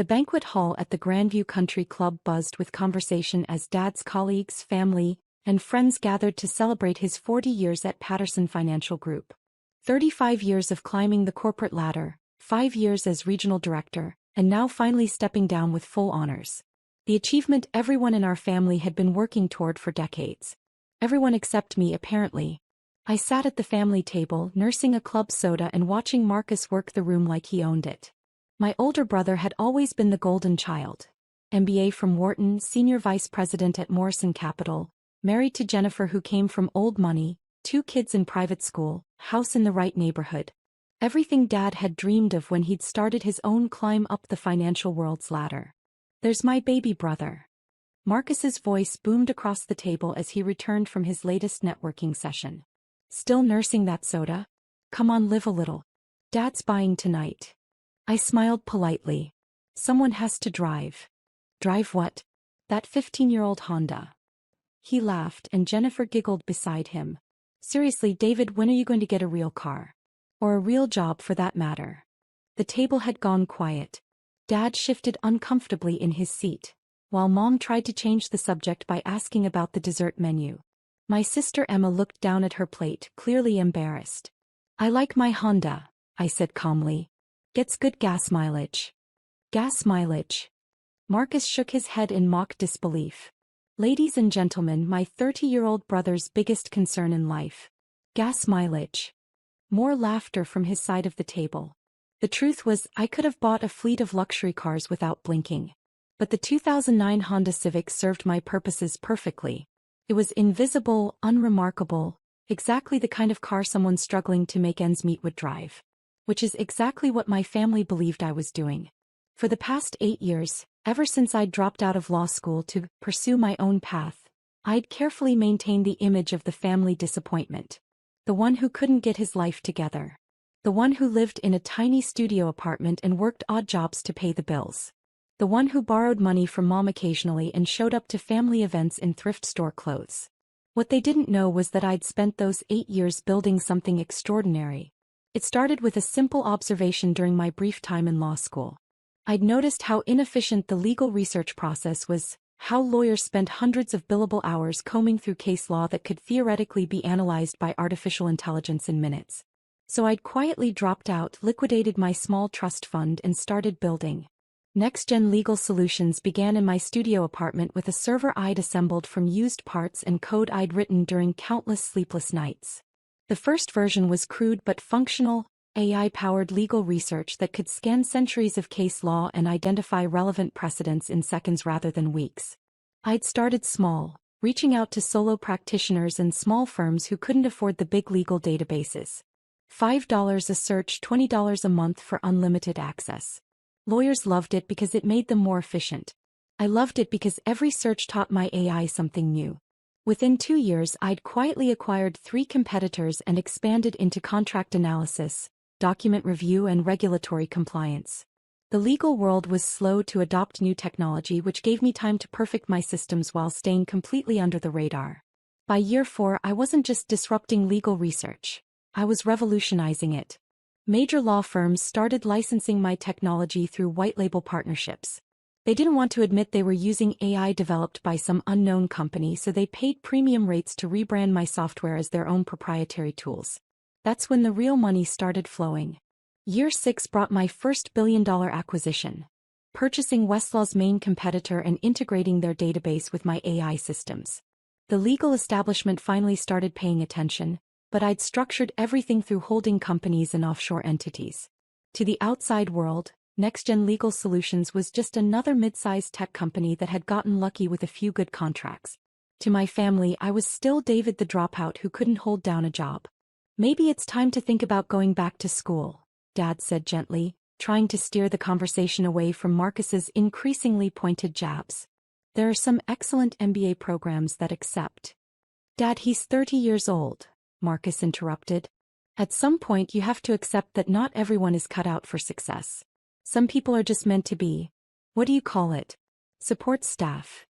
The banquet hall at the Grandview Country Club buzzed with conversation as Dad's colleagues, family, and friends gathered to celebrate his 40 years at Patterson Financial Group. 35 years of climbing the corporate ladder, 5 years as regional director, and now finally stepping down with full honors. The achievement everyone in our family had been working toward for decades. Everyone except me, apparently. I sat at the family table, nursing a club soda and watching Marcus work the room like he owned it. My older brother had always been the golden child. MBA from Wharton, senior vice president at Morrison Capital, married to Jennifer who came from old money, 2 kids in private school, house in the right neighborhood. Everything Dad had dreamed of when he'd started his own climb up the financial world's ladder. "There's my baby brother." Marcus's voice boomed across the table as he returned from his latest networking session. "Still nursing that soda? Come on, live a little. Dad's buying tonight." I smiled politely. "Someone has to drive." "Drive what?" "That 15-year-old Honda." He laughed and Jennifer giggled beside him. "Seriously, David, when are you going to get a real car? Or a real job for that matter?" The table had gone quiet. Dad shifted uncomfortably in his seat, while Mom tried to change the subject by asking about the dessert menu. My sister Emma looked down at her plate, clearly embarrassed. "I like my Honda," I said calmly. "Gets good gas mileage." "Gas mileage?" Marcus shook his head in mock disbelief. "Ladies and gentlemen, my 30-year-old brother's biggest concern in life. Gas mileage." More laughter from his side of the table. The truth was, I could have bought a fleet of luxury cars without blinking. But the 2009 Honda Civic served my purposes perfectly. It was invisible, unremarkable, exactly the kind of car someone struggling to make ends meet would drive. Which is exactly what my family believed I was doing. For the past 8 years, ever since I'd dropped out of law school to pursue my own path, I'd carefully maintained the image of the family disappointment. The one who couldn't get his life together. The one who lived in a tiny studio apartment and worked odd jobs to pay the bills. The one who borrowed money from Mom occasionally and showed up to family events in thrift store clothes. What they didn't know was that I'd spent those 8 years building something extraordinary. It started with a simple observation during my brief time in law school. I'd noticed how inefficient the legal research process was, how lawyers spent hundreds of billable hours combing through case law that could theoretically be analyzed by artificial intelligence in minutes. So I'd quietly dropped out, liquidated my small trust fund and started building. Next-gen legal solutions began in my studio apartment with a server I'd assembled from used parts and code I'd written during countless sleepless nights. The first version was crude but functional, AI-powered legal research that could scan centuries of case law and identify relevant precedents in seconds rather than weeks. I'd started small, reaching out to solo practitioners and small firms who couldn't afford the big legal databases. $5 a search, $20 a month for unlimited access. Lawyers loved it because it made them more efficient. I loved it because every search taught my AI something new. Within 2 years, I'd quietly acquired 3 competitors and expanded into contract analysis, document review, and regulatory compliance. The legal world was slow to adopt new technology, which gave me time to perfect my systems while staying completely under the radar. By year 4, I wasn't just disrupting legal research. I was revolutionizing it. Major law firms started licensing my technology through white-label partnerships. They didn't want to admit they were using AI developed by some unknown company, so they paid premium rates to rebrand my software as their own proprietary tools. That's when the real money started flowing. Year 6 brought my first billion-dollar acquisition. Purchasing Westlaw's main competitor and integrating their database with my AI systems. The legal establishment finally started paying attention, but I'd structured everything through holding companies and offshore entities. To the outside world, Next-Gen Legal Solutions was just another mid-sized tech company that had gotten lucky with a few good contracts. To my family, I was still David the dropout who couldn't hold down a job. "Maybe it's time to think about going back to school," Dad said gently, trying to steer the conversation away from Marcus's increasingly pointed jabs. "There are some excellent MBA programs that accept." "Dad, he's 30 years old," Marcus interrupted. "At some point you have to accept that not everyone is cut out for success. Some people are just meant to be, what do you call it? Support staff."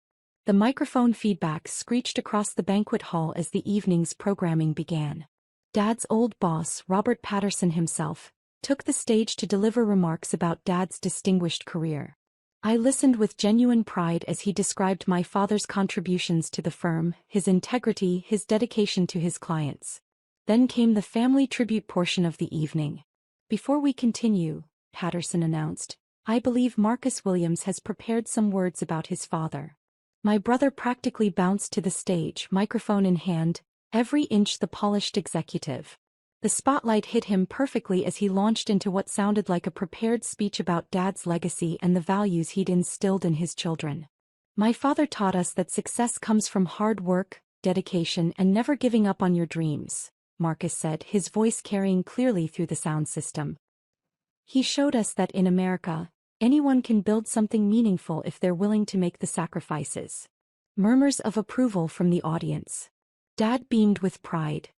The microphone feedback screeched across the banquet hall as the evening's programming began. Dad's old boss, Robert Patterson himself, took the stage to deliver remarks about Dad's distinguished career. I listened with genuine pride as he described my father's contributions to the firm, his integrity, his dedication to his clients. Then came the family tribute portion of the evening. Before we continue, Patterson announced, I believe Marcus Williams has prepared some words about his father. My brother practically bounced to the stage, microphone in hand, every inch the polished executive. The spotlight hit him perfectly as he launched into what sounded like a prepared speech about Dad's legacy and the values he'd instilled in his children. My father taught us that success comes from hard work, dedication, and never giving up on your dreams, Marcus said, his voice carrying clearly through the sound system. He showed us that in America, anyone can build something meaningful if they're willing to make the sacrifices. Murmurs of approval from the audience. Dad beamed with pride.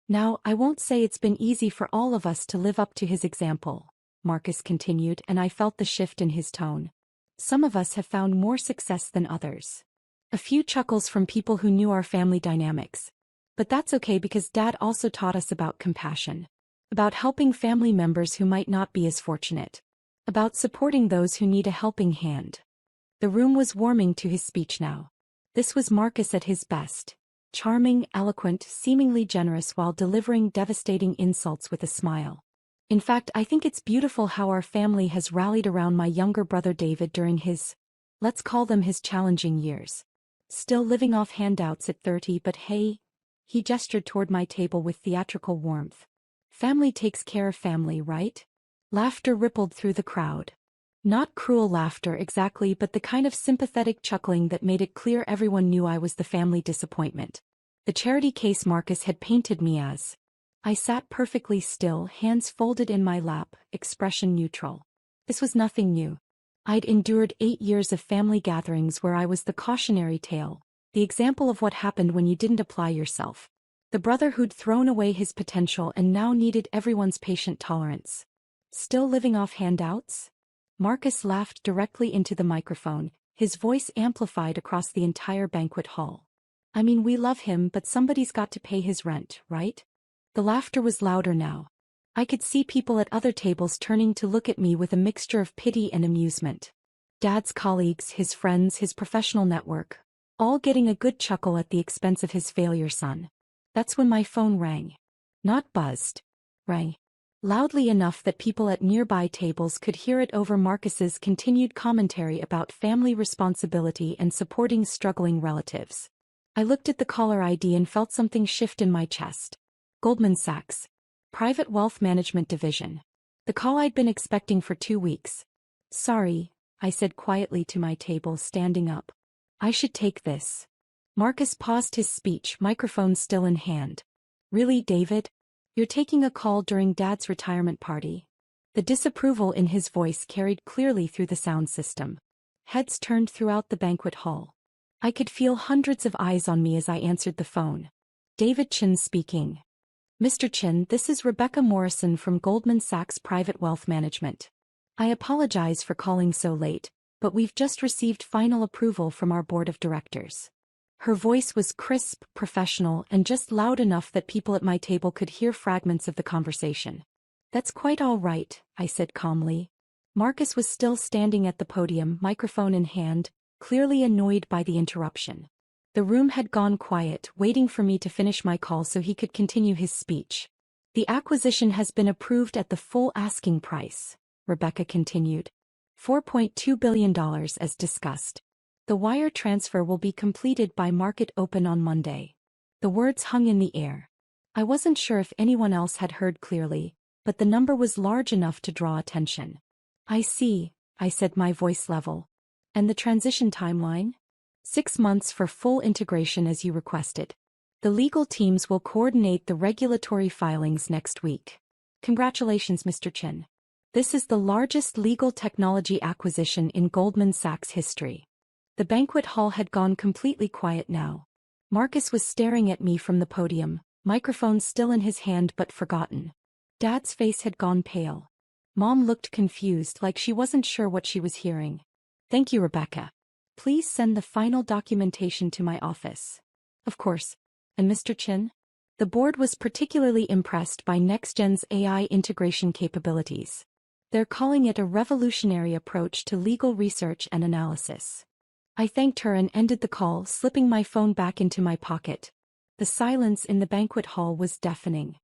Now, I won't say it's been easy for all of us to live up to his example, Marcus continued, and I felt the shift in his tone. Some of us have found more success than others. A few chuckles from people who knew our family dynamics. But that's okay because Dad also taught us about compassion. About helping family members who might not be as fortunate. About supporting those who need a helping hand. The room was warming to his speech now. This was Marcus at his best. Charming, eloquent, seemingly generous while delivering devastating insults with a smile. In fact, I think it's beautiful how our family has rallied around my younger brother David during his, let's call them his challenging years. Still living off handouts at 30, but hey, he gestured toward my table with theatrical warmth. Family takes care of family, right? Laughter rippled through the crowd. Not cruel laughter exactly, but the kind of sympathetic chuckling that made it clear everyone knew I was the family disappointment. The charity case Marcus had painted me as. I sat perfectly still, hands folded in my lap, expression neutral. This was nothing new. I'd endured 8 years of family gatherings where I was the cautionary tale, the example of what happened when you didn't apply yourself. The brother who'd thrown away his potential and now needed everyone's patient tolerance. Still living off handouts? Marcus laughed directly into the microphone, his voice amplified across the entire banquet hall. I mean, we love him, but somebody's got to pay his rent, right? The laughter was louder now. I could see people at other tables turning to look at me with a mixture of pity and amusement. Dad's colleagues, his friends, his professional network, all getting a good chuckle at the expense of his failure son. That's when my phone rang. Not buzzed. Rang. Loudly enough that people at nearby tables could hear it over Marcus's continued commentary about family responsibility and supporting struggling relatives. I looked at the caller ID and felt something shift in my chest. Goldman Sachs. Private Wealth Management Division. The call I'd been expecting for 2 weeks. Sorry, I said quietly to my table, standing up. I should take this. Marcus paused his speech, microphone still in hand. Really, David? You're taking a call during Dad's retirement party? The disapproval in his voice carried clearly through the sound system. Heads turned throughout the banquet hall. I could feel hundreds of eyes on me as I answered the phone. David Chin speaking. Mr. Chin, this is Rebecca Morrison from Goldman Sachs Private Wealth Management. I apologize for calling so late, but we've just received final approval from our board of directors. Her voice was crisp, professional, and just loud enough that people at my table could hear fragments of the conversation. That's quite all right, I said calmly. Marcus was still standing at the podium, microphone in hand, clearly annoyed by the interruption. The room had gone quiet, waiting for me to finish my call so he could continue his speech. The acquisition has been approved at the full asking price, Rebecca continued. $4.2 billion as discussed. The wire transfer will be completed by market open on Monday. The words hung in the air. I wasn't sure if anyone else had heard clearly, but the number was large enough to draw attention. I see, I said, my voice level. And the transition timeline? 6 months for full integration as you requested. The legal teams will coordinate the regulatory filings next week. Congratulations, Mr. Chin. This is the largest legal technology acquisition in Goldman Sachs history. The banquet hall had gone completely quiet now. Marcus was staring at me from the podium, microphone still in his hand but forgotten. Dad's face had gone pale. Mom looked confused, like she wasn't sure what she was hearing. Thank you, Rebecca. Please send the final documentation to my office. Of course. And Mr. Chin? The board was particularly impressed by NextGen's AI integration capabilities. They're calling it a revolutionary approach to legal research and analysis. I thanked her and ended the call, slipping my phone back into my pocket. The silence in the banquet hall was deafening.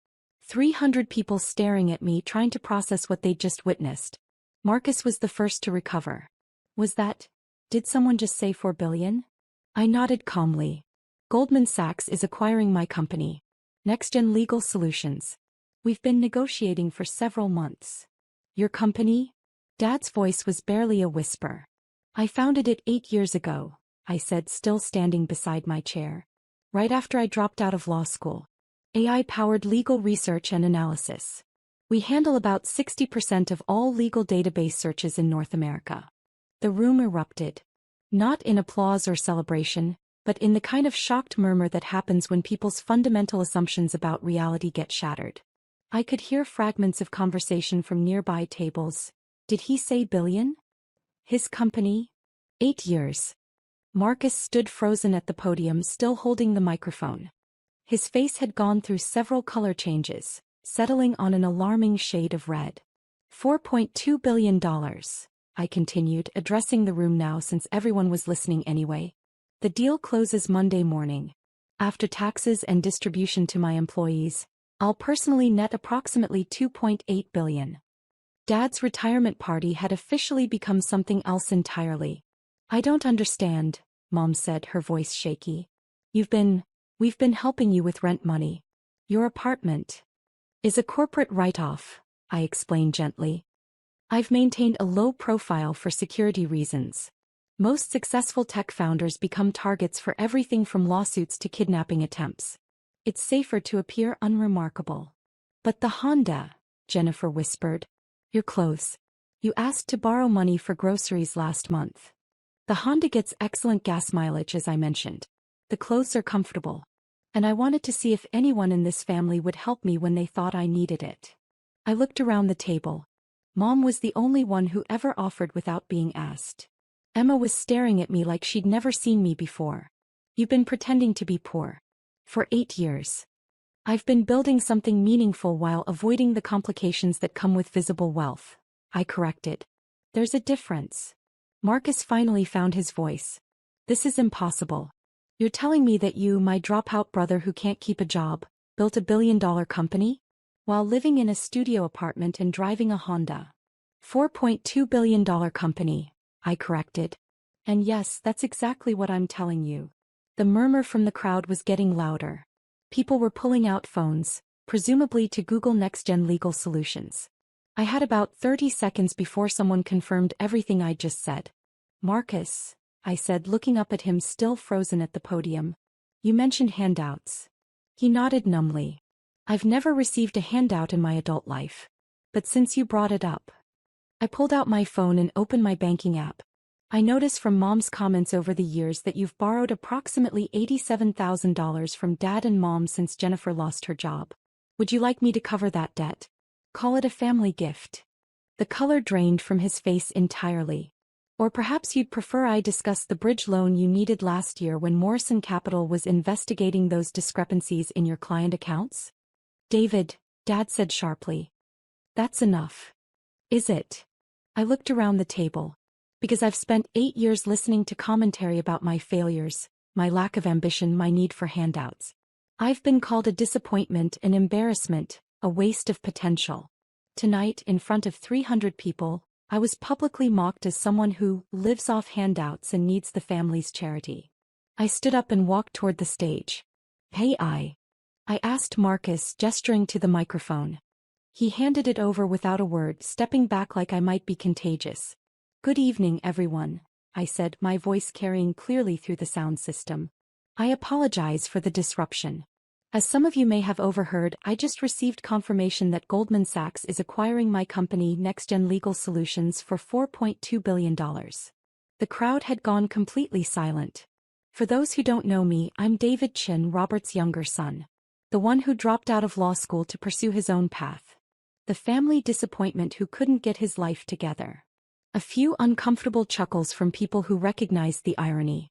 300 people staring at me, trying to process what they'd just witnessed. Marcus was the first to recover. Did someone just say 4 billion? I nodded calmly. Goldman Sachs is acquiring my company. NextGen Legal Solutions. We've been negotiating for several months. Your company? Dad's voice was barely a whisper. I founded it 8 years ago, I said, still standing beside my chair. Right after I dropped out of law school. AI-powered legal research and analysis. We handle about 60% of all legal database searches in North America. The room erupted. Not in applause or celebration, but in the kind of shocked murmur that happens when people's fundamental assumptions about reality get shattered. I could hear fragments of conversation from nearby tables. Did he say billion? His company? 8 years. Marcus stood frozen at the podium, still holding the microphone. His face had gone through several color changes, settling on an alarming shade of red. $4.2 billion, I continued, addressing the room now since everyone was listening anyway. The deal closes Monday morning. After taxes and distribution to my employees, I'll personally net approximately $2.8 billion. Dad's retirement party had officially become something else entirely. I don't understand, Mom said, her voice shaky. We've been helping you with rent money. Your apartment is a corporate write-off, I explained gently. I've maintained a low profile for security reasons. Most successful tech founders become targets for everything from lawsuits to kidnapping attempts. It's safer to appear unremarkable. But the Honda, Jennifer whispered. Your clothes. You asked to borrow money for groceries last month. The Honda gets excellent gas mileage, as I mentioned. The clothes are comfortable. And I wanted to see if anyone in this family would help me when they thought I needed it. I looked around the table. Mom was the only one who ever offered without being asked. Emma was staring at me like she'd never seen me before. You've been pretending to be poor. For 8 years. I've been building something meaningful while avoiding the complications that come with visible wealth, I corrected. There's a difference. Marcus finally found his voice. This is impossible. You're telling me that you, my dropout brother who can't keep a job, built $1 billion company? While living in a studio apartment and driving a Honda. $4.2 billion company, I corrected. And yes, that's exactly what I'm telling you. The murmur from the crowd was getting louder. People were pulling out phones, presumably to Google NextGen Legal Solutions. I had about 30 seconds before someone confirmed everything I just said. Marcus, I said, looking up at him still frozen at the podium. You mentioned handouts. He nodded numbly. I've never received a handout in my adult life. But since you brought it up. I pulled out my phone and opened my banking app. I noticed from Mom's comments over the years that you've borrowed approximately $87,000 from Dad and Mom since Jennifer lost her job. Would you like me to cover that debt? Call it a family gift. The color drained from his face entirely. Or perhaps you'd prefer I discuss the bridge loan you needed last year when Morrison Capital was investigating those discrepancies in your client accounts? David, Dad said sharply. That's enough. Is it? I looked around the table. Because I've spent 8 years listening to commentary about my failures, my lack of ambition, my need for handouts. I've been called a disappointment, an embarrassment, a waste of potential. Tonight, in front of 300 people, I was publicly mocked as someone who lives off handouts and needs the family's charity. I stood up and walked toward the stage. Hey, I asked Marcus, gesturing to the microphone. He handed it over without a word, stepping back like I might be contagious. Good evening, everyone, I said, my voice carrying clearly through the sound system. I apologize for the disruption. As some of you may have overheard, I just received confirmation that Goldman Sachs is acquiring my company, NextGen Legal Solutions, for $4.2 billion. The crowd had gone completely silent. For those who don't know me, I'm David Chin, Robert's younger son. The one who dropped out of law school to pursue his own path. The family disappointment who couldn't get his life together. A few uncomfortable chuckles from people who recognized the irony.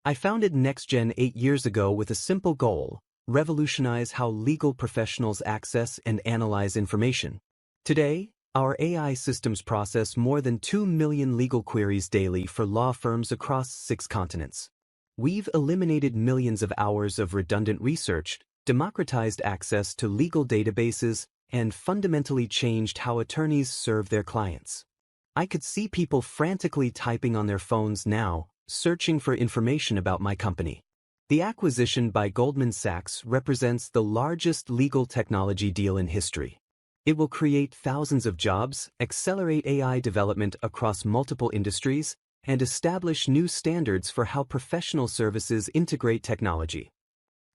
I founded NextGen 8 years ago with a simple goal: revolutionize how legal professionals access and analyze information. Today, Our AI systems process more than 2 million legal queries daily for law firms across 6 continents. We've eliminated millions of hours of redundant research, democratized access to legal databases, and fundamentally changed how attorneys serve their clients. I could see people frantically typing on their phones now, searching for information about my company. The acquisition by Goldman Sachs represents the largest legal technology deal in history. It will create thousands of jobs, accelerate AI development across multiple industries, and establish new standards for how professional services integrate technology.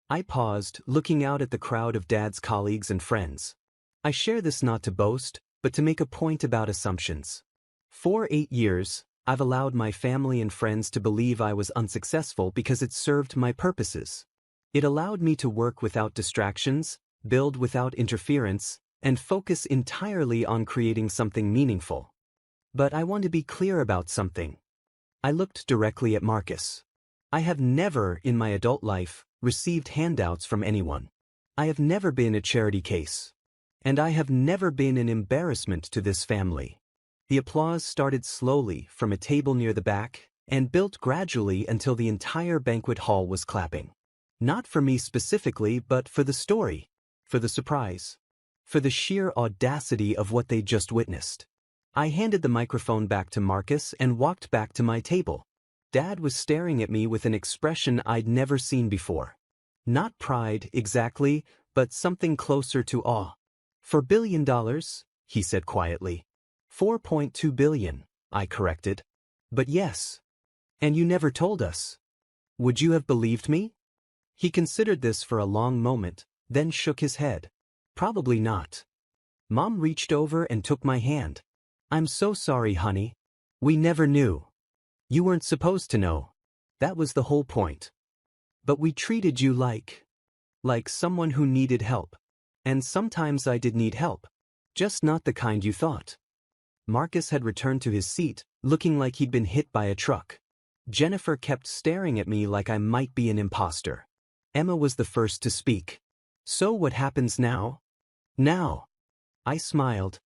I paused, looking out at the crowd of Dad's colleagues and friends. I share this not to boast, but to make a point about assumptions. For 8 years, I've allowed my family and friends to believe I was unsuccessful because it served my purposes. It allowed me to work without distractions, build without interference, and focus entirely on creating something meaningful. But I want to be clear about something. I looked directly at Marcus. I have never, in my adult life, received handouts from anyone. I have never been a charity case. And I have never been an embarrassment to this family. The applause started slowly from a table near the back and built gradually until the entire banquet hall was clapping. Not for me specifically, but for the story, for the surprise, for the sheer audacity of what they just witnessed. I handed the microphone back to Marcus and walked back to my table. Dad was staring at me with an expression I'd never seen before. Not pride, exactly, but something closer to awe. $4 billion, he said quietly. 4.2 billion, I corrected. But yes. And you never told us. Would you have believed me? He considered this for a long moment, then shook his head. Probably not. Mom reached over and took my hand. I'm so sorry, honey. We never knew. You weren't supposed to know. That was the whole point. But we treated you like someone who needed help. And sometimes I did need help. Just not the kind you thought. Marcus had returned to his seat, looking like he'd been hit by a truck. Jennifer kept staring at me like I might be an imposter. Emma was the first to speak. So what happens now? Now. I smiled.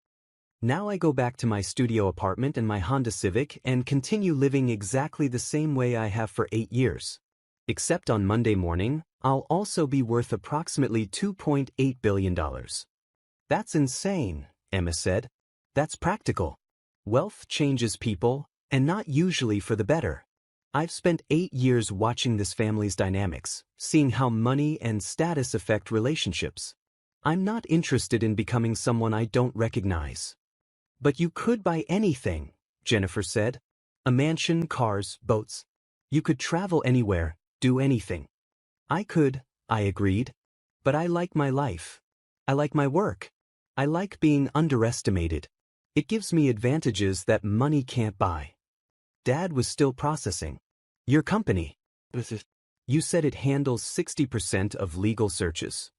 Now I go back to my studio apartment and my Honda Civic and continue living exactly the same way I have for 8 years. Except on Monday morning, I'll also be worth approximately $2.8 billion. That's insane, Emma said. That's practical. Wealth changes people, and not usually for the better. I've spent 8 years watching this family's dynamics, seeing how money and status affect relationships. I'm not interested in becoming someone I don't recognize. But you could buy anything, Jennifer said. A mansion, cars, boats. You could travel anywhere, do anything. I could, I agreed. But I like my life. I like my work. I like being underestimated. It gives me advantages that money can't buy. Dad was still processing. Your company. You said it handles 60% of legal searches.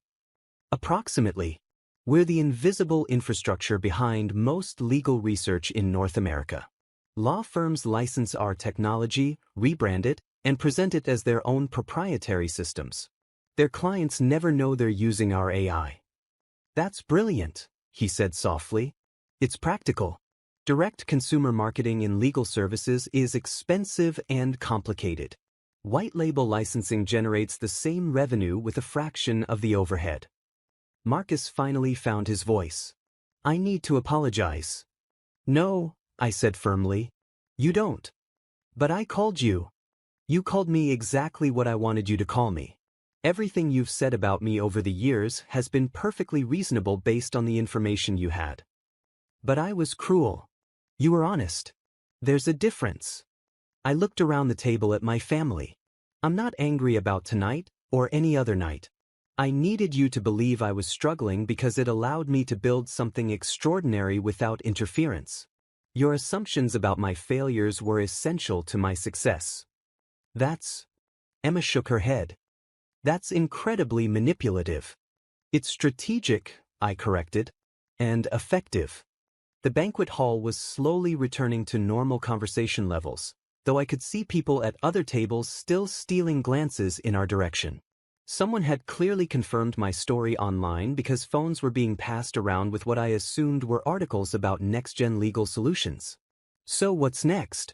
Approximately. We're the invisible infrastructure behind most legal research in North America. Law firms license our technology, rebrand it, and present it as their own proprietary systems. Their clients never know they're using our AI. That's brilliant, he said softly. It's practical. Direct consumer marketing in legal services is expensive and complicated. White label licensing generates the same revenue with a fraction of the overhead. Marcus finally found his voice. I need to apologize. No, I said firmly. You don't. But I called you. You called me exactly what I wanted you to call me. Everything you've said about me over the years has been perfectly reasonable based on the information you had. But I was cruel. You were honest. There's a difference. I looked around the table at my family. I'm not angry about tonight or any other night. I needed you to believe I was struggling because it allowed me to build something extraordinary without interference. Your assumptions about my failures were essential to my success. Emma shook her head. That's incredibly manipulative. It's strategic, I corrected, and effective. The banquet hall was slowly returning to normal conversation levels, though I could see people at other tables still stealing glances in our direction. Someone had clearly confirmed my story online because phones were being passed around with what I assumed were articles about next-gen legal solutions. So what's next?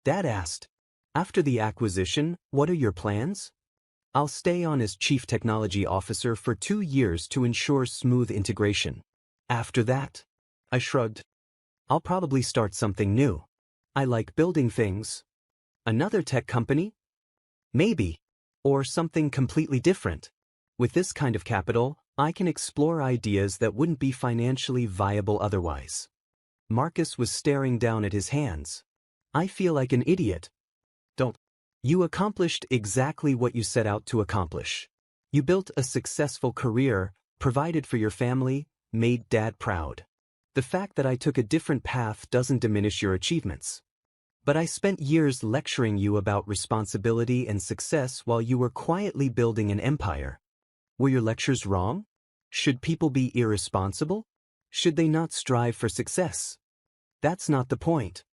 Dad asked. After the acquisition, what are your plans? I'll stay on as Chief Technology Officer for 2 years to ensure smooth integration. After that, I shrugged. I'll probably start something new. I like building things. Another tech company? Maybe. Or something completely different. With this kind of capital, I can explore ideas that wouldn't be financially viable otherwise. Marcus was staring down at his hands. I feel like an idiot. Don't. You accomplished exactly what you set out to accomplish. You built a successful career, provided for your family, made Dad proud. The fact that I took a different path doesn't diminish your achievements. But I spent years lecturing you about responsibility and success while you were quietly building an empire. Were your lectures wrong? Should people be irresponsible? Should they not strive for success? That's not the point.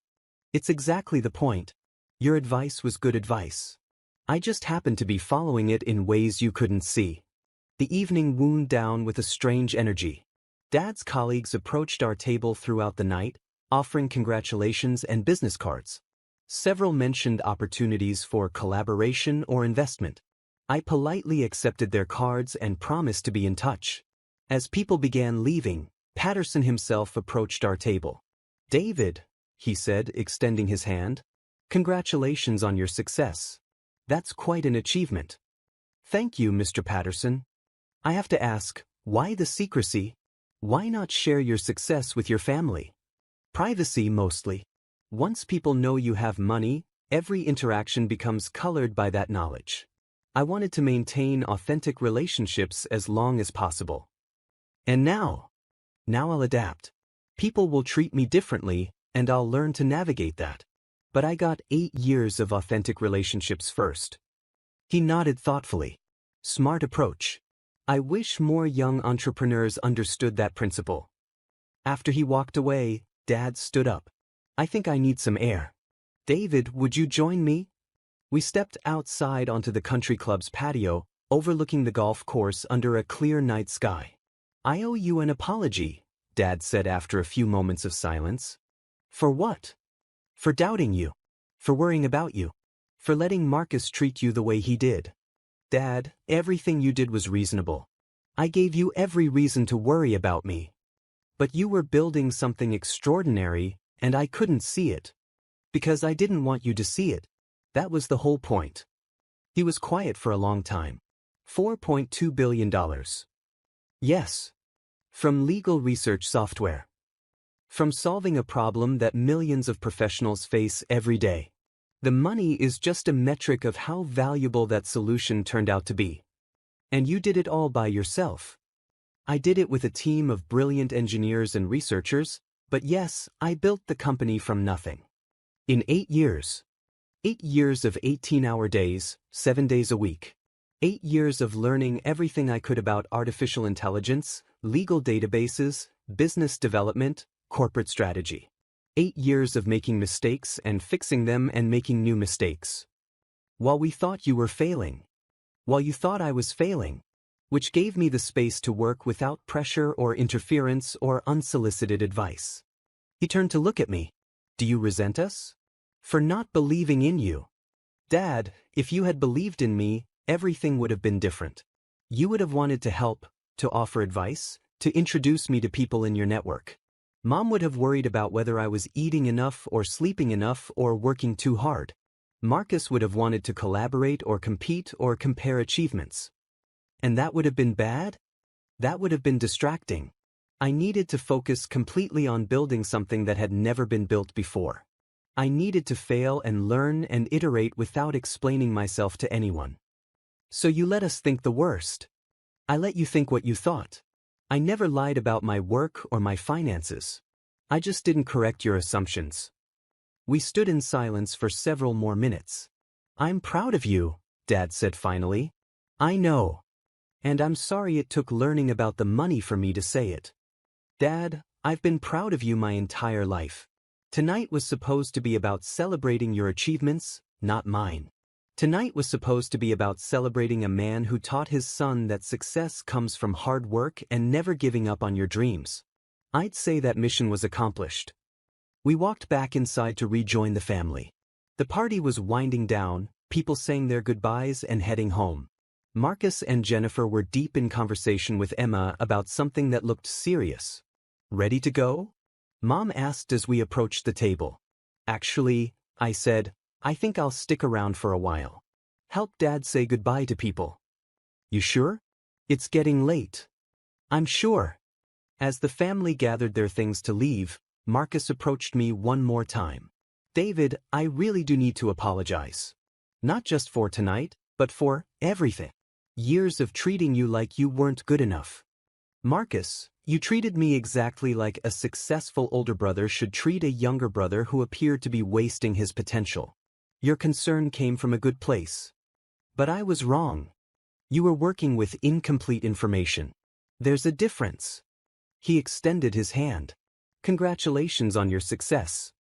It's exactly the point. Your advice was good advice. I just happened to be following it in ways you couldn't see. The evening wound down with a strange energy. Dad's colleagues approached our table throughout the night, offering congratulations and business cards. Several mentioned opportunities for collaboration or investment. I politely accepted their cards and promised to be in touch. As people began leaving, Patterson himself approached our table. David, he said, extending his hand. Congratulations on your success. That's quite an achievement. Thank you, Mr. Patterson. I have to ask, why the secrecy? Why not share your success with your family? Privacy mostly. Once people know you have money, every interaction becomes colored by that knowledge. I wanted to maintain authentic relationships as long as possible. And now I'll adapt. People will treat me differently, and I'll learn to navigate that. But I got 8 years of authentic relationships first. He nodded thoughtfully. Smart approach. I wish more young entrepreneurs understood that principle. After he walked away, Dad stood up. I think I need some air. David, would you join me? We stepped outside onto the country club's patio, overlooking the golf course under a clear night sky. I owe you an apology, Dad said after a few moments of silence. For what? For doubting you. For worrying about you. For letting Marcus treat you the way he did. Dad, everything you did was reasonable. I gave you every reason to worry about me. But you were building something extraordinary, and I couldn't see it. Because I didn't want you to see it. That was the whole point. He was quiet for a long time. $4.2 billion. Yes. From legal research software. From solving a problem that millions of professionals face every day. The money is just a metric of how valuable that solution turned out to be. And you did it all by yourself. I did it with a team of brilliant engineers and researchers, but yes, I built the company from nothing. In 8 years. 8 years of 18-hour days, 7 days a week. 8 years of learning everything I could about artificial intelligence, legal databases, business development, corporate strategy. 8 years of making mistakes and fixing them and making new mistakes. While we thought you were failing. While you thought I was failing. Which gave me the space to work without pressure or interference or unsolicited advice. He turned to look at me. Do you resent us? For not believing in you. Dad, if you had believed in me, everything would have been different. You would have wanted to help, to offer advice, to introduce me to people in your network. Mom would have worried about whether I was eating enough or sleeping enough or working too hard. Marcus would have wanted to collaborate or compete or compare achievements. And that would have been bad? That would have been distracting. I needed to focus completely on building something that had never been built before. I needed to fail and learn and iterate without explaining myself to anyone. So you let us think the worst. I let you think what you thought. I never lied about my work or my finances. I just didn't correct your assumptions. We stood in silence for several more minutes. I'm proud of you, Dad said finally. I know. And I'm sorry it took learning about the money for me to say it. Dad, I've been proud of you my entire life. Tonight was supposed to be about celebrating your achievements, not mine. Tonight was supposed to be about celebrating a man who taught his son that success comes from hard work and never giving up on your dreams. I'd say that mission was accomplished. We walked back inside to rejoin the family. The party was winding down, people saying their goodbyes and heading home. Marcus and Jennifer were deep in conversation with Emma about something that looked serious. "Ready to go?" Mom asked as we approached the table. "Actually," I said, "I think I'll stick around for a while. Help Dad say goodbye to people." "You sure? It's getting late." "I'm sure." As the family gathered their things to leave, Marcus approached me one more time. "David, I really do need to apologize. Not just for tonight, but for everything. Years of treating you like you weren't good enough. Marcus, you treated me exactly like a successful older brother should treat a younger brother who appeared to be wasting his potential. Your concern came from a good place. But I was wrong. You were working with incomplete information. There's a difference." He extended his hand. "Congratulations on your success."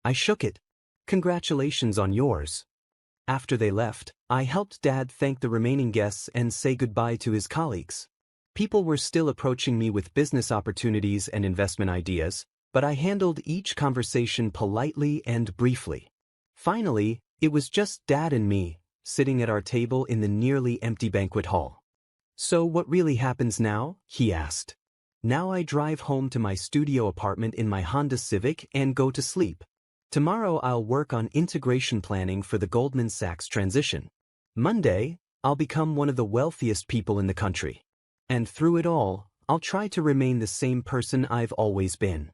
I shook it. "Congratulations on yours." After they left, I helped Dad thank the remaining guests and say goodbye to his colleagues. People were still approaching me with business opportunities and investment ideas, but I handled each conversation politely and briefly. Finally, it was just Dad and me, sitting at our table in the nearly empty banquet hall. "So what really happens now?" he asked. "Now I drive home to my studio apartment in my Honda Civic and go to sleep. Tomorrow I'll work on integration planning for the Goldman Sachs transition. Monday, I'll become one of the wealthiest people in the country. And through it all, I'll try to remain the same person I've always been."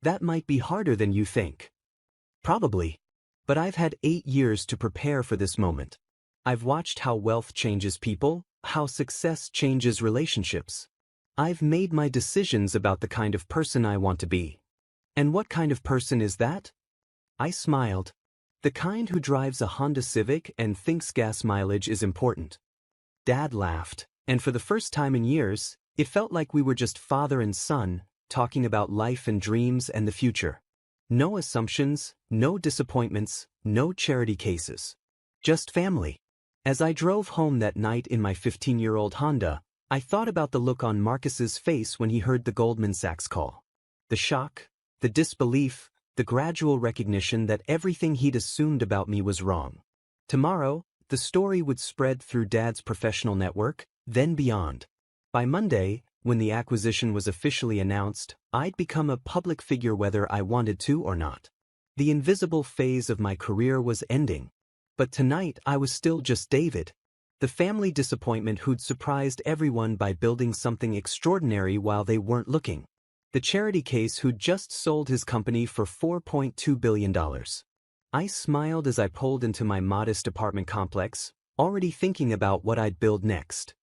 That might be harder than you think. Probably. But I've had 8 years to prepare for this moment. I've watched how wealth changes people, how success changes relationships. I've made my decisions about the kind of person I want to be. And what kind of person is that? I smiled. The kind who drives a Honda Civic and thinks gas mileage is important. Dad laughed, and for the first time in years, it felt like we were just father and son, talking about life and dreams and the future. No assumptions, no disappointments, no charity cases. Just family. As I drove home that night in my 15-year-old Honda, I thought about the look on Marcus's face when he heard the Goldman Sachs call. The shock, the disbelief, the gradual recognition that everything he'd assumed about me was wrong. Tomorrow, the story would spread through Dad's professional network, then beyond. By Monday, when the acquisition was officially announced, I'd become a public figure whether I wanted to or not. The invisible phase of my career was ending. But tonight I was still just David, the family disappointment who'd surprised everyone by building something extraordinary while they weren't looking. The charity case who'd just sold his company for $4.2 billion. I smiled as I pulled into my modest apartment complex, already thinking about what I'd build next.